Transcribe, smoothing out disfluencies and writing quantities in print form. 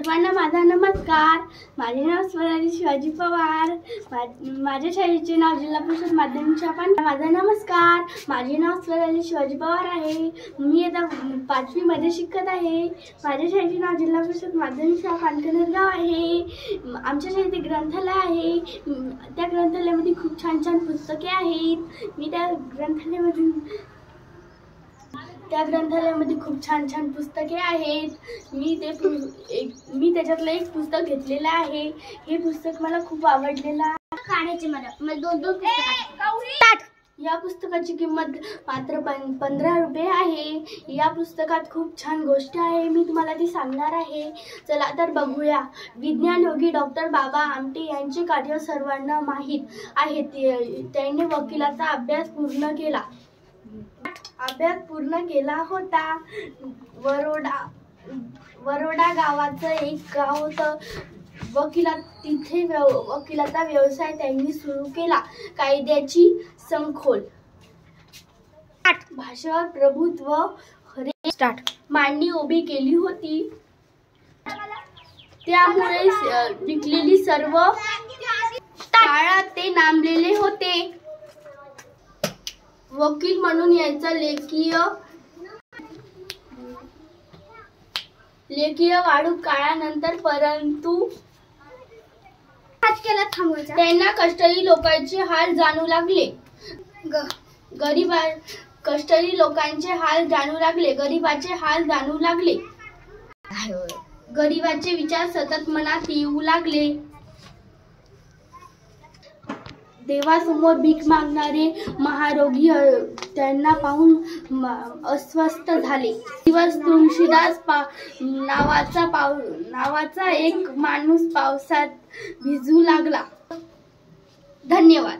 सर्वांना माझा नमस्कार। माझे नाव स्वराली शिवाजी पवार। माझ्या शाळेचे नाव जिल्हा परिषद माध्यमिक शाळा। माझा नमस्कार। माझे नाव स्वराली शिवाजी पवार आहे। मी आता 5वी मध्ये शिकत आहे। माझ्या शाळेचे नाव जिल्हा परिषद माध्यमिक शाळा पानकनरगाव आहे। आमच्या शाळेत एक ग्रंथालय आहे। त्या ग्रंथालयामध्ये खूप छान छान पुस्तके आहेत। मी त्या ग्रंथालयामध्ये खूप छान छान पुस्तके आहेत। मी त्याच्यातलं एक पुस्तक घेतलेलं आहे। हे पुस्तक मला खूप आवडलेलं आहे। खाण्याचे मला दोन पुस्तक। या पुस्तकाची किंमत मात्र 15 रुपये आहे। या पुस्तकात खूप छान गोष्ट आहे, मी तुम्हाला ती सांगणार आहे। चला तर बघूया। विज्ञान योगी डॉक्टर बाबा आमटे यांचे कार्य सर्वांना माहीत आहे। त्यांनी वकिलाचा अभ्यास पूर्ण केला होता। वरोडा गावाचं एक गाव होतं। वकिलाचा व्यवसाय त्यांनी सुरू केला। कायद्याची समखोल भाषेवर प्रभुत्व मांडणी उभी केली होती। त्यामुळे विकलेली सर्व काळात ते नामलेले होते। वकील म्हणून याचा लेखीय वाढू काळानंतर, परंतु त्यांना कष्टकरी लोकांचे हाल जाणू लागले। गरीबाचे हाल जाणू लागले। गरीबाचे विचार सतत मनात येऊ लागले। देवासमोर भीक मागणारे महारोगी त्यांना पाहून अस्वस्थ झाले। दिवस तुळशीदास नावाचा एक माणूस पावसात भिजू लागला। धन्यवाद।